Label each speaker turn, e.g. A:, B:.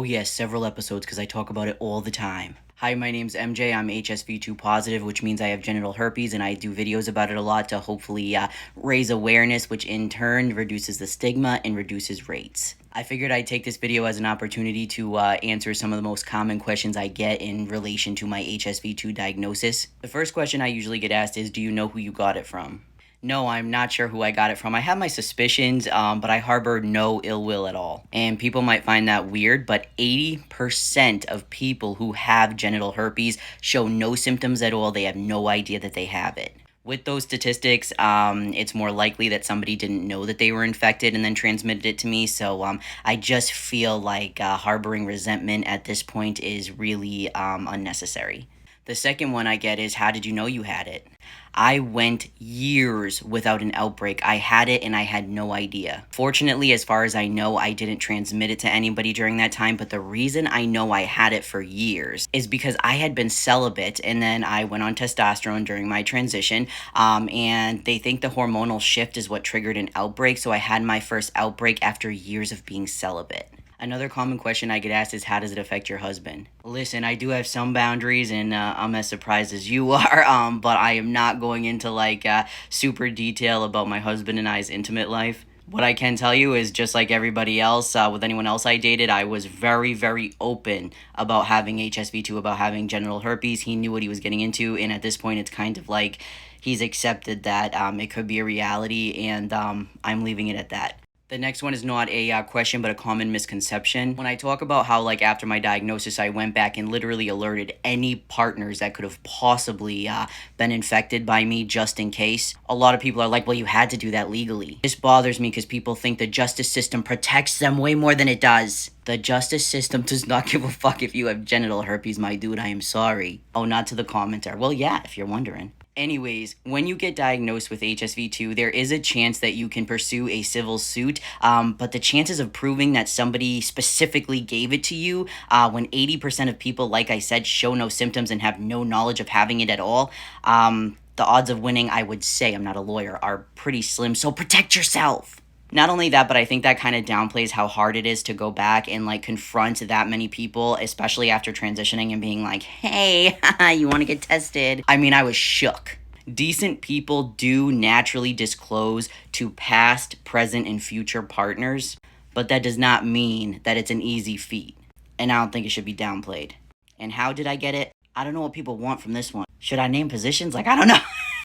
A: Oh yes, several episodes because I talk about it all the time. Hi, my name's MJ. I'm HSV2 positive, which means I have genital herpes, and I do videos about it a lot to hopefully raise awareness, which in turn reduces the stigma and reduces rates. I figured I'd take this video as an opportunity to answer some of the most common questions I get in relation to my HSV2 diagnosis. The first question I usually get asked is, do you know who you got it from? No, I'm not sure who I got it from. I have my suspicions, but I harbor no ill will at all. And people might find that weird, but 80% of people who have genital herpes show no symptoms at all. They have no idea that they have it. With those statistics, it's more likely that somebody didn't know that they were infected and then transmitted it to me. So I just feel like harboring resentment at this point is really unnecessary. The second one I get is, how did you know you had it? I went years without an outbreak. I had it and I had no idea. Fortunately, as far as I know, I didn't transmit it to anybody during that time, but the reason I know I had it for years is because I had been celibate and then I went on testosterone during my transition, and they think the hormonal shift is what triggered an outbreak, so I had my first outbreak after years of being celibate. Another common question I get asked is, how does it affect your husband? Listen, I do have some boundaries, and I'm as surprised as you are, but I am not going into super detail about my husband and I's intimate life. What I can tell you is, just like everybody else, with anyone else I dated, I was very, very open about having HSV2, about having genital herpes. He knew what he was getting into, and at this point, it's kind of like he's accepted that it could be a reality, and I'm leaving it at that. The next one is not a question, but a common misconception. When I talk about how, after my diagnosis, I went back and literally alerted any partners that could have possibly been infected by me just in case, a lot of people are like, well, you had to do that legally. This bothers me because people think the justice system protects them way more than it does. The justice system does not give a fuck if you have genital herpes, my dude. I am sorry. Oh, not to the commenter. Well, yeah, if you're wondering. Anyways, when you get diagnosed with HSV2, there is a chance that you can pursue a civil suit, but the chances of proving that somebody specifically gave it to you, when 80% of people, like I said, show no symptoms and have no knowledge of having it at all, the odds of winning, I would say, I'm not a lawyer, are pretty slim, so protect yourself. Not only that, but I think that kind of downplays how hard it is to go back and confront that many people, especially after transitioning and being like, hey, you want to get tested? I mean, I was shook. Decent people do naturally disclose to past, present, and future partners, but that does not mean that it's an easy feat. And I don't think it should be downplayed. And how did I get it? I don't know what people want from this one. Should I name positions? I don't know.